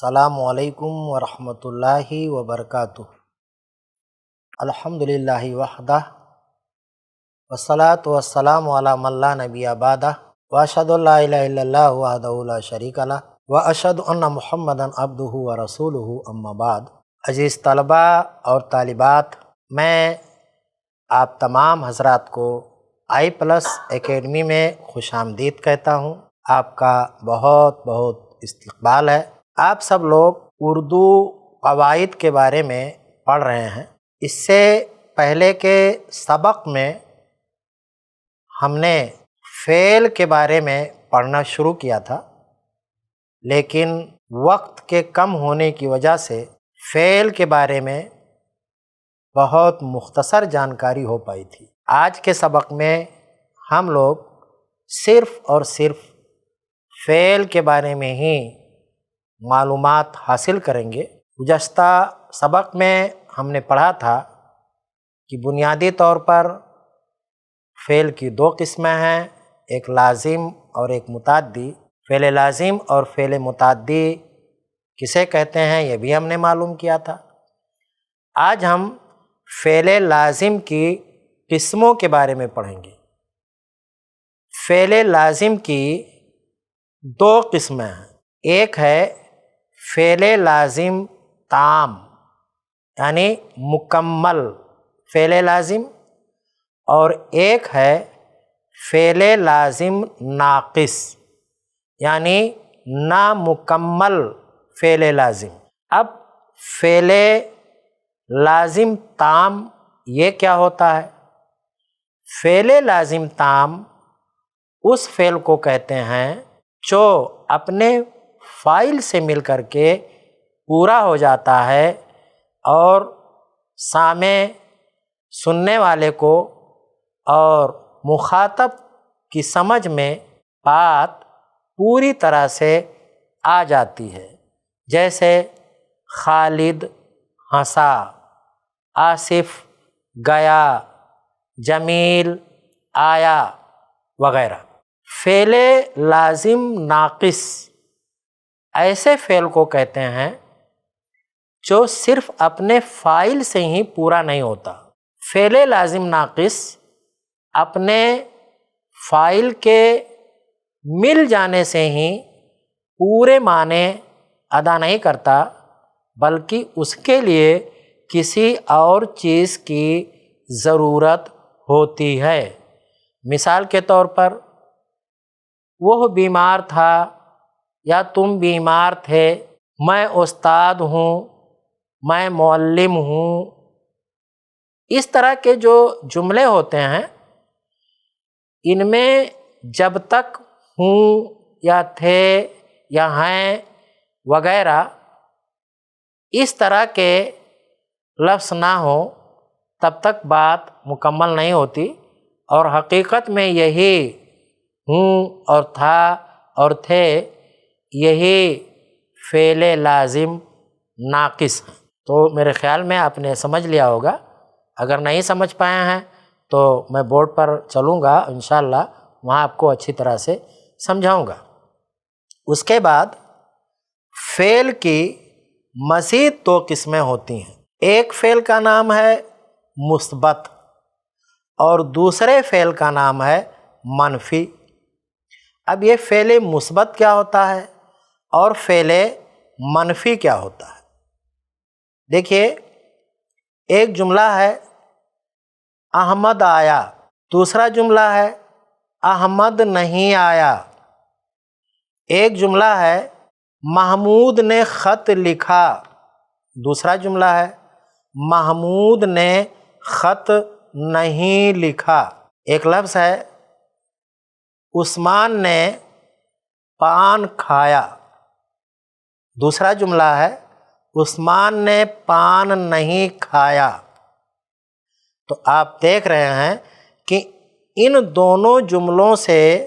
السلام علیکم ورحمۃ اللہ وبرکاتہ۔ الحمدللہ وحدہ والصلاۃ والسلام علی من لا نبی بعدہ واشہد ان لا الہ الا اللہ وحدہ لا شریک لہ واشہد ان محمدا عبدہ ورسولہ اما بعد۔ عزیز طلباء اور طالبات، میں آپ تمام حضرات کو آئی پلس اکیڈمی میں خوش آمدید کہتا ہوں۔ آپ کا بہت بہت استقبال ہے۔ آپ سب لوگ اردو قواعد کے بارے میں پڑھ رہے ہیں۔ اس سے پہلے کے سبق میں ہم نے فعل کے بارے میں پڑھنا شروع کیا تھا، لیکن وقت کے کم ہونے کی وجہ سے فعل کے بارے میں بہت مختصر جانکاری ہو پائی تھی۔ آج کے سبق میں ہم لوگ صرف اور صرف فعل کے بارے میں ہی معلومات حاصل کریں گے۔ گزشتہ سبق میں ہم نے پڑھا تھا کہ بنیادی طور پر فعل کی دو قسمیں ہیں، ایک لازم اور ایک متعدی۔ فعل لازم اور فعل متعدی کسے کہتے ہیں یہ بھی ہم نے معلوم کیا تھا۔ آج ہم فعل لازم کی قسموں کے بارے میں پڑھیں گے۔ فعل لازم کی دو قسمیں ہیں، ایک ہے فعل لازم تام یعنی مکمل فعل لازم، اور ایک ہے فعل لازم ناقص یعنی نامکمل فعل لازم۔ اب فعل لازم تام یہ کیا ہوتا ہے؟ فعل لازم تام اس فعل کو کہتے ہیں جو اپنے فاعل سے مل کر کے پورا ہو جاتا ہے اور سامع سننے والے کو اور مخاطب کی سمجھ میں بات پوری طرح سے آ جاتی ہے، جیسے خالد ہنسا، آصف گیا، جمیل آیا وغیرہ۔ فعل لازم ناقص ایسے فعل کو کہتے ہیں جو صرف اپنے فاعل سے ہی پورا نہیں ہوتا۔ فعل لازم ناقص اپنے فاعل کے مل جانے سے ہی پورے معنی ادا نہیں کرتا، بلکہ اس کے لیے کسی اور چیز کی ضرورت ہوتی ہے۔ مثال کے طور پر وہ بیمار تھا یا تم بیمار تھے، میں استاد ہوں، میں معلم ہوں۔ اس طرح کے جو جملے ہوتے ہیں ان میں جب تک ہوں یا تھے یا ہیں وغیرہ اس طرح کے لفظ نہ ہوں تب تک بات مکمل نہیں ہوتی، اور حقیقت میں یہی ہوں اور تھا اور تھے یہی فعل لازم ناقص ہے۔ تو میرے خیال میں آپ نے سمجھ لیا ہوگا۔ اگر نہیں سمجھ پائے ہیں تو میں بورڈ پر چلوں گا انشاءاللہ، وہاں آپ کو اچھی طرح سے سمجھاؤں گا۔ اس کے بعد فعل کی مزید دو قسمیں ہوتی ہیں، ایک فعل کا نام ہے مثبت اور دوسرے فعل کا نام ہے منفی۔ اب یہ فعل مثبت کیا ہوتا ہے اور فعل منفی کیا ہوتا ہے؟ دیکھیے، ایک جملہ ہے احمد آیا، دوسرا جملہ ہے احمد نہیں آیا۔ ایک جملہ ہے محمود نے خط لکھا، دوسرا جملہ ہے محمود نے خط نہیں لکھا۔ ایک لفظ ہے عثمان نے پان کھایا، دوسرا جملہ ہے عثمان نے پان نہیں کھایا۔ تو آپ دیکھ رہے ہیں کہ ان دونوں جملوں سے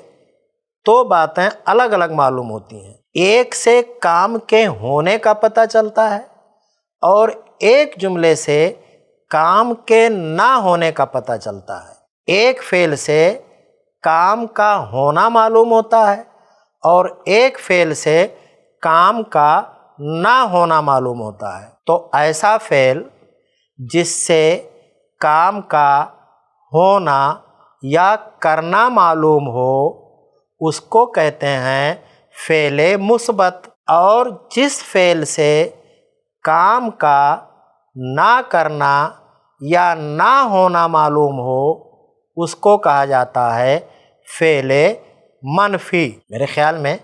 دو باتیں الگ الگ معلوم ہوتی ہیں۔ ایک سے کام کے ہونے کا پتہ چلتا ہے اور ایک جملے سے کام کے نہ ہونے کا پتہ چلتا ہے۔ ایک فعل سے کام کا ہونا معلوم ہوتا ہے اور ایک فعل سے کام کا نہ ہونا معلوم ہوتا ہے۔ تو ایسا فعل جس سے کام کا ہونا یا کرنا معلوم ہو اس کو کہتے ہیں فعل مثبت، اور جس فعل سے کام کا نہ کرنا یا نہ ہونا معلوم ہو اس کو کہا جاتا ہے فعل منفی۔ میرے خیال میں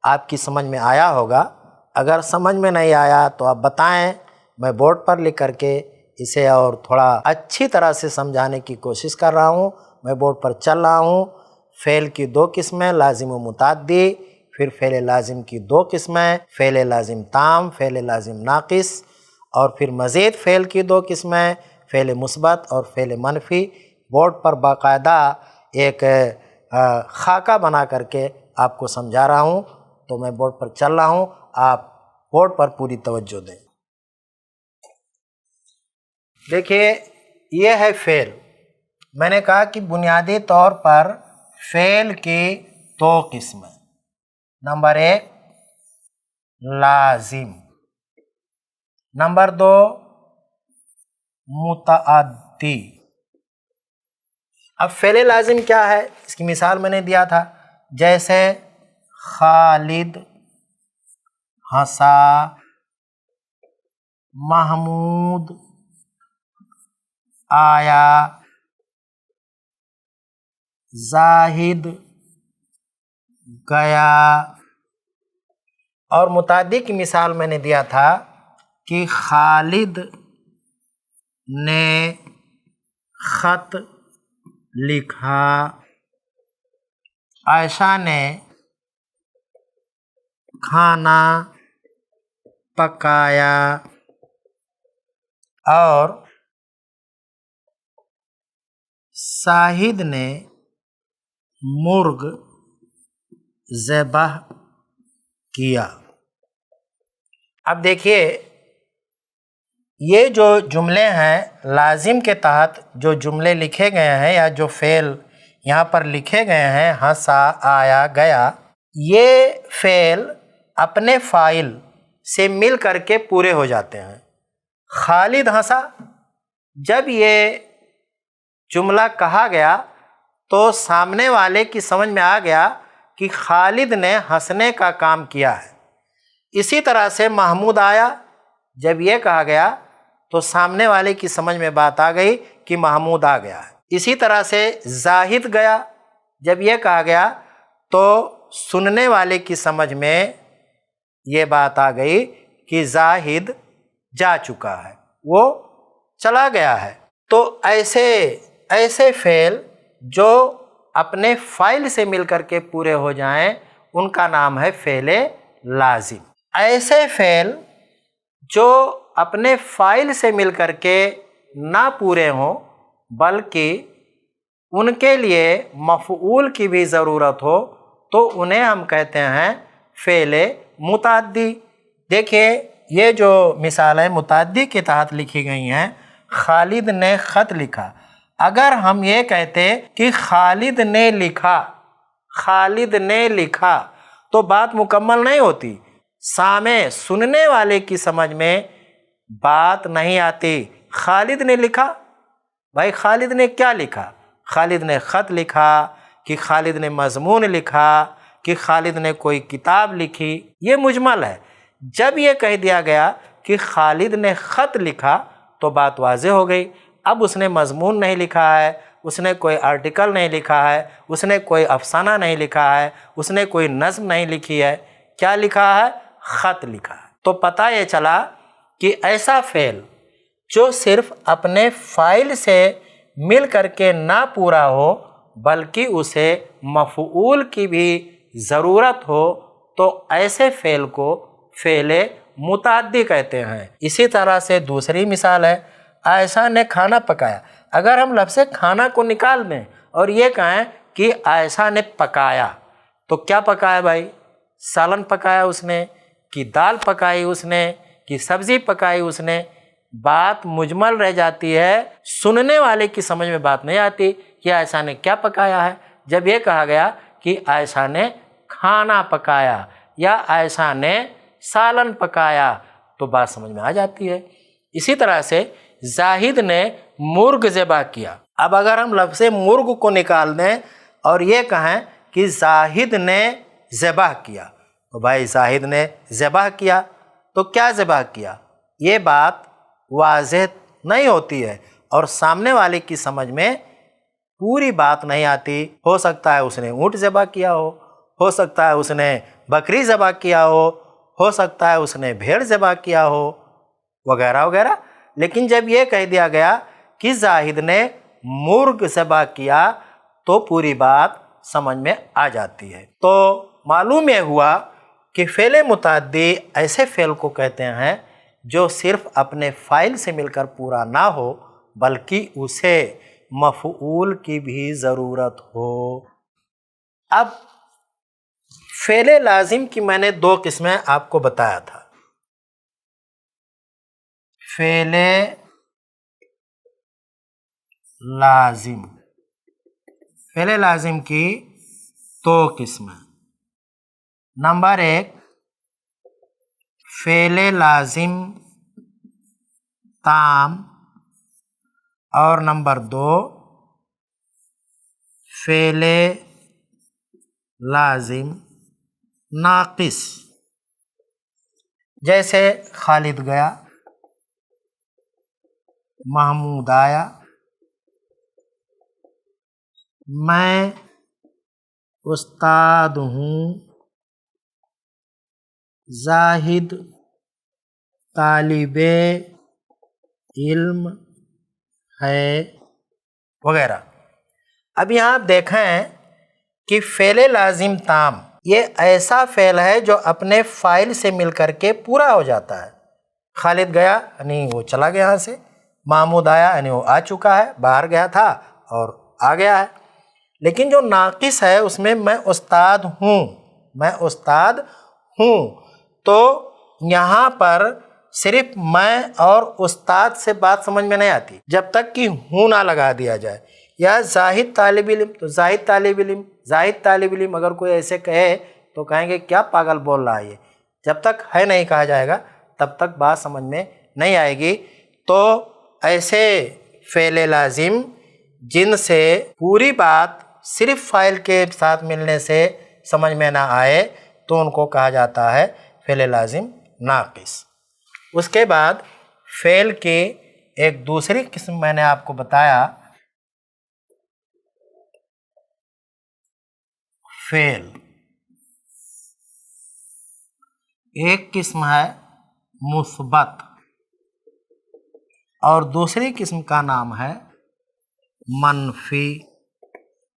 آپ کی سمجھ میں آیا ہوگا، اگر سمجھ میں نہیں آیا تو آپ بتائیں، میں بورڈ پر لکھ کر کے اسے اور تھوڑا اچھی طرح سے سمجھانے کی کوشش کر رہا ہوں۔ میں بورڈ پر چل رہا ہوں۔ فعل کی دو قسمیں، لازم و متعدی، پھر فعل لازم کی دو قسمیں، فعل لازم تام، فعل لازم ناقص، اور پھر مزید فعل کی دو قسمیں، فعل مثبت اور فعل منفی۔ بورڈ پر باقاعدہ ایک خاکہ بنا کر کے آپ کو سمجھا رہا ہوں، تو میں بورڈ پر چل رہا ہوں، آپ بورڈ پر پوری توجہ دیں۔ دیکھیے یہ ہے فعل۔ میں نے کہا کہ بنیادی طور پر فعل کی دو قسمیں، نمبر ایک لازم، نمبر دو متعدی۔ اب فعل لازم کیا ہے اس کی مثال میں نے دیا تھا، جیسے خالد ہنسا، محمود آیا، زاہد گیا۔ اور متعدی کی مثال میں نے دیا تھا کہ خالد نے خط لکھا، عائشہ نے کھانا پکایا، اور شاہد نے مرغ ذبح کیا۔ اب دیکھیے یہ جو جملے ہیں لازم کے تحت جو جملے لکھے گئے ہیں یا جو فعل یہاں پر لکھے گئے ہیں، ہنسا، آیا، گیا، یہ فعل اپنے فاعل سے مل کر کے پورے ہو جاتے ہیں۔ خالد ہنسا، جب یہ جملہ کہا گیا تو سامنے والے کی سمجھ میں آ گیا کہ خالد نے ہنسنے کا کام کیا ہے۔ اسی طرح سے محمود آیا، جب یہ کہا گیا تو سامنے والے کی سمجھ میں بات آ گئی کہ محمود آ گیا ہے۔ اسی طرح سے زاہد گیا، جب یہ کہا گیا تو سننے والے کی سمجھ میں یہ بات آ گئی کہ زاہد جا چکا ہے، وہ چلا گیا ہے۔ تو ایسے فعل جو اپنے فاعل سے مل کر کے پورے ہو جائیں ان کا نام ہے فعل لازم۔ ایسے فعل جو اپنے فاعل سے مل کر کے نہ پورے ہوں بلکہ ان کے لیے مفعول کی بھی ضرورت ہو تو انہیں ہم کہتے ہیں فعل متعدی۔ دیکھیے یہ جو مثالیں متعدی کے تحت لکھی گئی ہیں، خالد نے خط لکھا، اگر ہم یہ کہتے کہ خالد نے لکھا، خالد نے لکھا، تو بات مکمل نہیں ہوتی، سامع سننے والے کی سمجھ میں بات نہیں آتی۔ خالد نے لکھا، بھائی خالد نے کیا لکھا؟ خالد نے خط لکھا، کہ خالد نے مضمون لکھا، کہ خالد نے کوئی کتاب لکھی، یہ مجمل ہے۔ جب یہ کہہ دیا گیا کہ خالد نے خط لکھا تو بات واضح ہو گئی۔ اب اس نے مضمون نہیں لکھا ہے، اس نے کوئی آرٹیکل نہیں لکھا ہے، اس نے کوئی افسانہ نہیں لکھا ہے، اس نے کوئی نظم نہیں لکھی ہے، کیا لکھا ہے؟ خط لکھا ہے۔ تو پتہ یہ چلا کہ ایسا فعل جو صرف اپنے فاعل سے مل کر کے نہ پورا ہو بلکہ اسے مفعول کی بھی ضرورت ہو تو ایسے فعل کو فعل متعدی کہتے ہیں۔ اسی طرح سے دوسری مثال ہے، عائشہ نے کھانا پکایا۔ اگر ہم لفظ کھانا کو نکال دیں اور یہ کہیں کہ عائشہ نے پکایا، تو کیا پکایا بھائی؟ سالن پکایا اس نے، کہ دال پکائی اس نے، کہ سبزی پکائی اس نے، بات مجمل رہ جاتی ہے، سننے والے کی سمجھ میں بات نہیں آتی کہ عائشہ نے کیا پکایا ہے۔ جب یہ کہا گیا کہ عائشہ نے کھانا پکایا یا عائشہ نے سالن پکایا تو بات سمجھ میں آ جاتی ہے۔ اسی طرح سے زاہد نے مرغ ذبح کیا، اب اگر ہم لفظ مرغ کو نکال دیں اور یہ کہیں کہ زاہد نے ذبح کیا، تو بھائی زاہد نے ذبح کیا تو کیا ذبح کیا، یہ بات واضح نہیں ہوتی ہے اور سامنے والے کی سمجھ میں پوری بات نہیں آتی۔ ہو سکتا ہے اس نے اونٹ ذبح کیا ہو سکتا ہے اس نے بکری ذبح کیا ہو سکتا ہے اس نے بھیڑ ذبح کیا ہو، وغیرہ وغیرہ، لیکن جب یہ کہہ دیا گیا کہ زاہد نے مرغ ذبح کیا تو پوری بات سمجھ میں آ جاتی ہے۔ تو معلوم یہ ہوا کہ فعل متعدی ایسے فعل کو کہتے ہیں جو صرف اپنے فاعل سے مل کر پورا نہ ہو بلکہ اسے مفعول کی بھی ضرورت ہو۔ اب فعل لازم کی میں نے 2 قسمیں آپ کو بتایا تھا۔ فعل لازم، فعل لازم کی 2 قسمیں، نمبر 1 فعل لازم تام اور نمبر 2 فعل لازم ناقص۔ جیسے خالد گیا، محمود آیا، میں استاد ہوں، زاہد طالب علم ہے، وغیرہ۔ اب یہاں آپ دیکھیں کہ فعل لازم تام یہ ایسا فعل ہے جو اپنے فاعل سے مل کر کے پورا ہو جاتا ہے۔ خالد گیا یعنی وہ چلا گیا یہاں سے، محمود آیا یعنی وہ آ چکا ہے، باہر گیا تھا اور آ گیا ہے۔ لیکن جو ناقص ہے اس میں استاد ہوں، میں استاد ہوں، تو یہاں پر صرف میں اور استاد سے بات سمجھ میں نہیں آتی جب تک کہ ہوں نہ لگا دیا جائے۔ یا زاہد طالب علم تو زاہد طالب علم، زاہد طالب علم اگر کوئی ایسے کہے تو کہیں گے کیا پاگل بول رہا ہے یہ، جب تک ہے نہیں کہا جائے گا تب تک بات سمجھ میں نہیں آئے گی۔ تو ایسے فعل لازم جن سے پوری بات صرف فاعل کے ساتھ ملنے سے سمجھ میں نہ آئے تو ان کو کہا جاتا ہے فعل لازم ناقص۔ اس کے بعد فعل کی ایک دوسری قسم میں نے آپ کو بتایا، فعل ایک قسم ہے مثبت اور دوسری قسم کا نام ہے منفی۔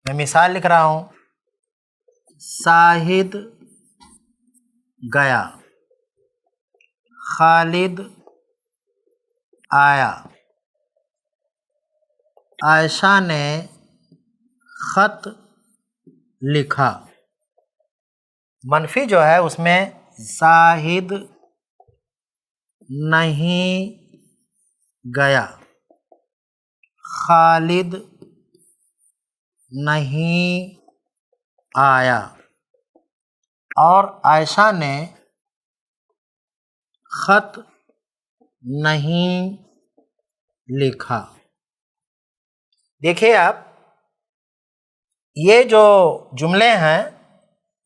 میں مثال لکھ رہا ہوں، شاہد گیا، خالد آیا، عائشہ نے خط لکھا۔ منفی جو ہے اس میں زاہد نہیں گیا، خالد نہیں آیا اور عائشہ نے خط نہیں لکھا۔ دیکھیے آپ، یہ جو جملے ہیں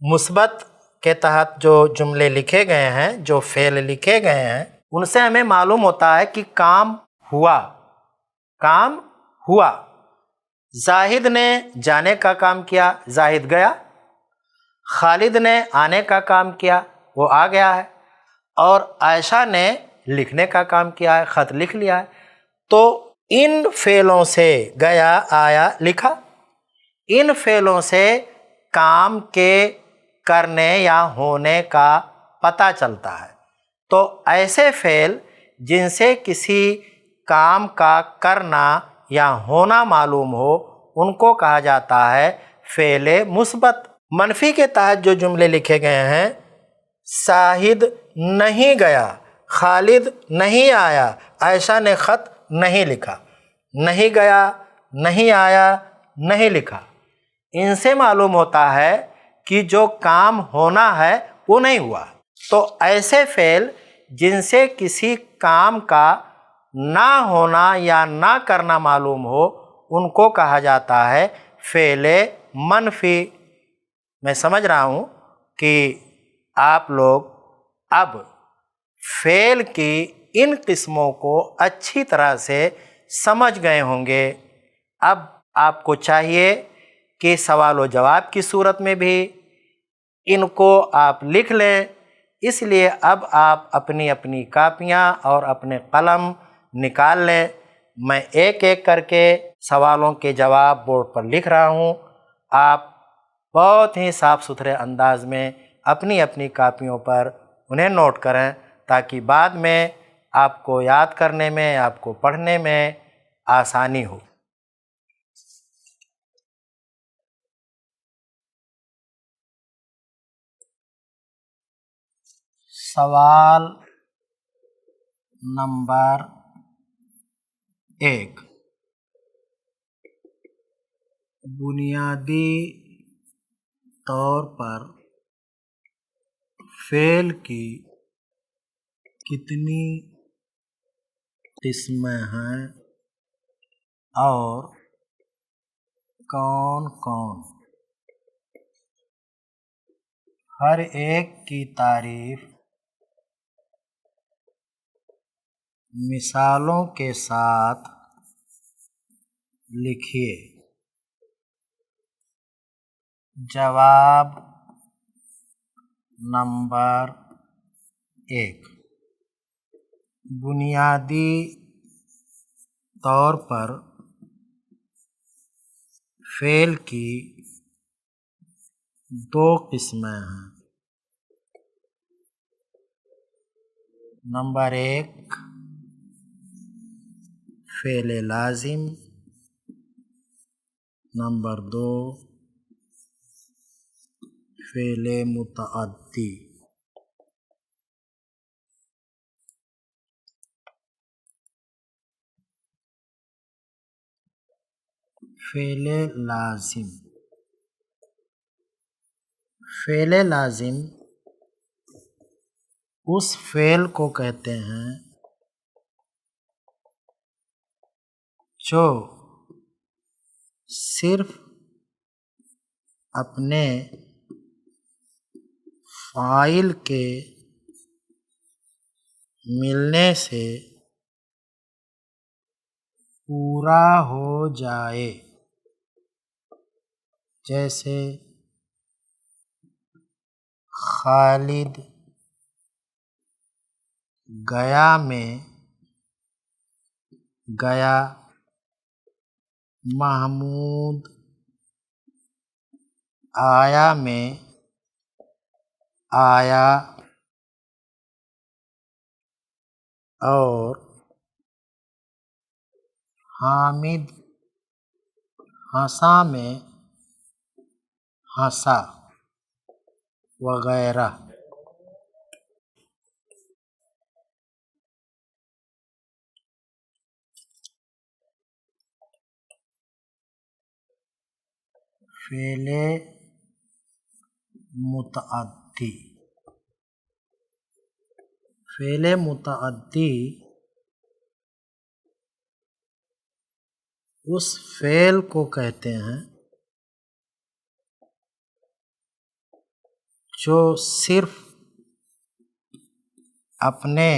مثبت کے تحت جو جملے لکھے گئے ہیں، جو فعل لکھے گئے ہیں، ان سے ہمیں معلوم ہوتا ہے کہ کام ہوا، کام ہوا۔ زاہد نے جانے کا کام کیا، زاہد گیا۔ خالد نے آنے کا کام کیا، وہ آ گیا ہے۔ اور عائشہ نے لکھنے کا کام کیا ہے، خط لکھ لیا ہے۔ تو ان فعلوں سے گیا، آیا، لکھا، ان فعلوں سے کام کے کرنے یا ہونے کا پتہ چلتا ہے۔ تو ایسے فعل جن سے کسی کام کا کرنا یا ہونا معلوم ہو ان کو کہا جاتا ہے فعل مثبت۔ منفی کے تحت جو جملے لکھے گئے ہیں، شاہد نہیں گیا، خالد نہیں آیا، عائشہ نے خط نہیں لکھا، نہیں گیا، نہیں آیا، نہیں لکھا، ان سے معلوم ہوتا ہے کہ جو کام ہونا ہے وہ نہیں ہوا۔ تو ایسے فعل جن سے کسی کام کا نہ ہونا یا نہ کرنا معلوم ہو ان کو کہا جاتا ہے فعل منفی۔ میں سمجھ رہا ہوں کہ آپ لوگ اب فعل کی ان قسموں کو اچھی طرح سے سمجھ گئے ہوں گے۔ اب آپ کو چاہیے کہ سوال و جواب کی صورت میں بھی ان کو آپ لکھ لیں۔ اس لیے اب آپ اپنی اپنی کاپیاں اور اپنے قلم نکال لیں۔ میں ایک ایک کر کے سوالوں کے جواب بورڈ پر لکھ رہا ہوں، آپ بہت ہی صاف ستھرے انداز میں اپنی اپنی کاپیوں پر انہیں نوٹ کریں تاکہ بعد میں آپ کو یاد کرنے میں، آپ کو پڑھنے میں آسانی ہو۔ سوال نمبر 1، بنیادی طور پر فعل کی کتنی قسمیں ہیں اور کون کون؟ ہر ایک کی تعریف مثالوں کے ساتھ لکھیے۔ جواب نمبر 1، بنیادی طور پر فعل کی 2 قسمیں ہیں۔ نمبر 1، فعل لازم۔ نمبر 2، فعل متعدی۔ فعل لازم۔ فعل لازم اس فعل کو کہتے ہیں جو صرف اپنے فاعل کے ملنے سے پورا ہو جائے، جیسے خالد گیا میں گیا، محمود آیا میں آیا، اور حامد ہنسا میں ہنسا وغیرہ۔ فعل متعدی۔ فعل متعدی اس فعل کو کہتے ہیں جو صرف اپنے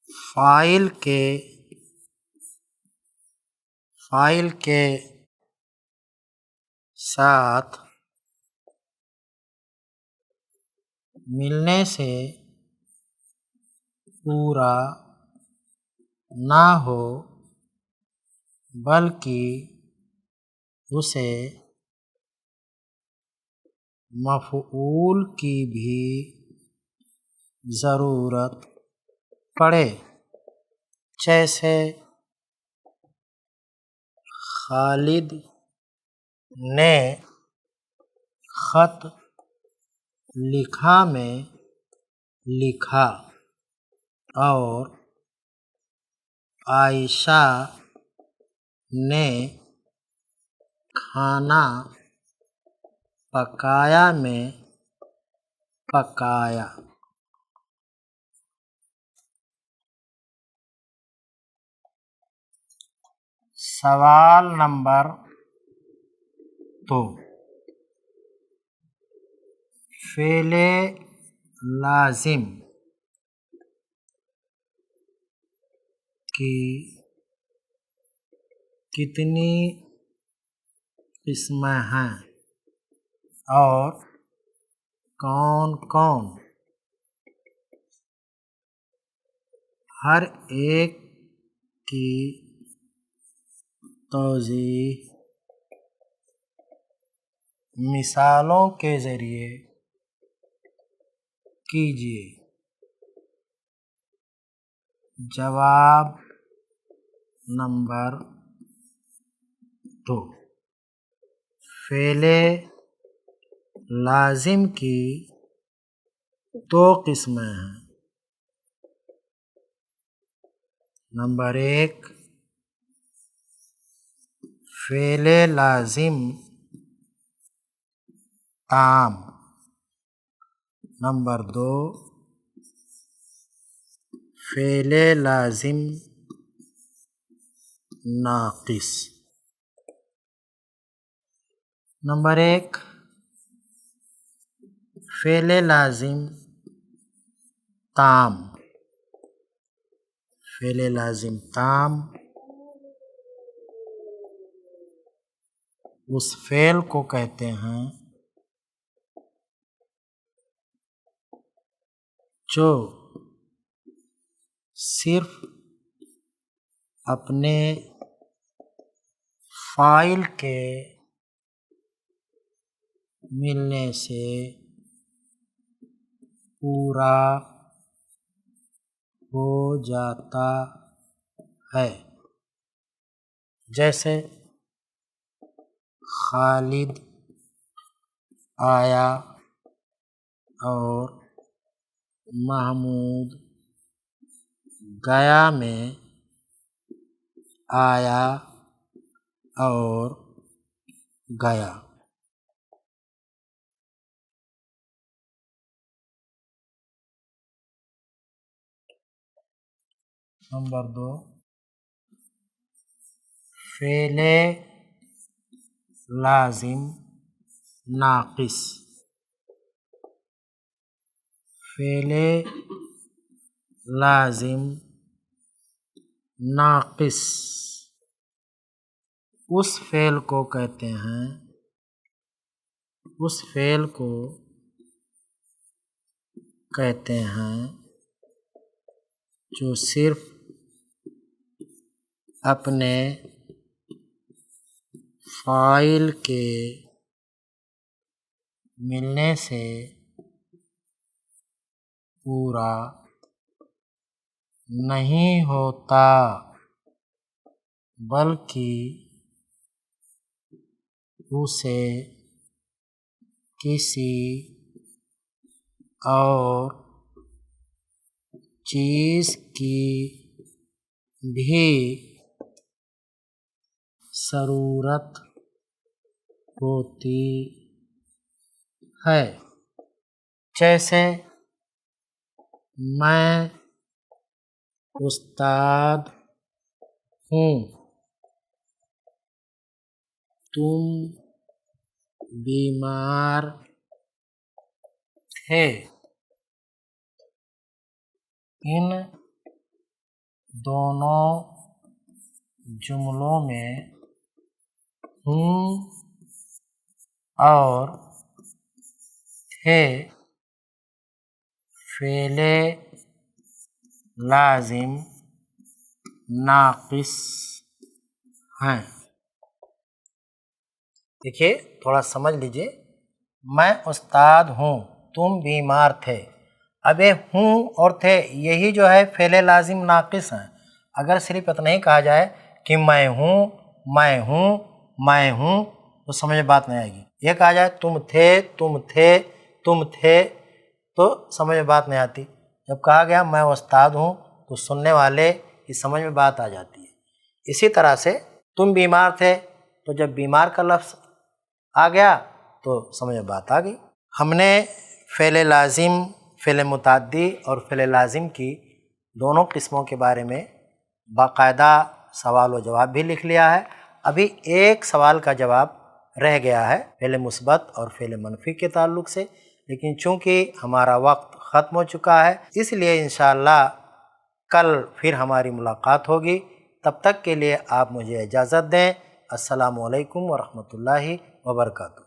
فاعل کے ساتھ ملنے سے پورا نہ ہو بلکہ اسے مفعول کی بھی ضرورت پڑے، جیسے خالد نے خط لکھا میں لکھا، اور عائشہ نے کھانا پکایا میں پکایا۔ سوال نمبر 2، فعل لازم کی کتنی قسمیں ہیں اور کون کون؟ ہر ایک کی توضیح مثالوں کے ذریعے کیجیے۔ جواب نمبر 2، فعل لازم کی 2 قسمیں ہیں۔ نمبر 1، فعل لازم تام۔ نمبر 2، فعل لازم ناقص۔ نمبر 1، فعل لازم تام۔ فعل لازم تام اس فعل کو کہتے ہیں جو صرف اپنے فاعل کے ملنے سے پورا ہو جاتا ہے، جیسے خالد آیا اور محمود گیا میں آیا اور گیا۔ نمبر 2، فعل لازم ناقص۔ فعل لازم ناقص اس فعل کو کہتے ہیں جو صرف اپنے فاعل کے ملنے سے پورا نہیں ہوتا بلکہ اسے کسی اور چیز کی بھی ضرورت ہوتی ہے، جیسے میں استاد ہوں، تم بیمار تھے۔ ان دونوں جملوں میں ہوں اور تھے فعل لازم ناقص ہیں۔ دیکھیے تھوڑا سمجھ لیجئے، میں استاد ہوں، تم بیمار تھے۔ اب یہ ہوں اور تھے یہی جو ہے فعل لازم ناقص ہیں۔ اگر صرف اتنا ہی کہا جائے کہ میں ہوں تو سمجھ میں بات نہیں آئے گی۔ یہ کہا جائے تم تھے تو سمجھ میں بات نہیں آتی۔ جب کہا گیا میں استاد ہوں تو سننے والے کی سمجھ میں بات آ جاتی ہے۔ اسی طرح سے تم بیمار تھے تو جب بیمار کا لفظ آ گیا تو سمجھ میں بات آ گئی۔ ہم نے فعل لازم، فعل متعدی اور فعل لازم کی دونوں قسموں کے بارے میں باقاعدہ سوال و جواب بھی لکھ لیا ہے۔ ابھی ایک سوال کا جواب رہ گیا ہے فعل مثبت اور فعل منفی کے تعلق سے، لیکن چونکہ ہمارا وقت ختم ہو چکا ہے اس لیے انشاءاللہ کل پھر ہماری ملاقات ہوگی۔ تب تک کے لیے آپ مجھے اجازت دیں۔ السلام علیکم ورحمۃ اللہ وبرکاتہ۔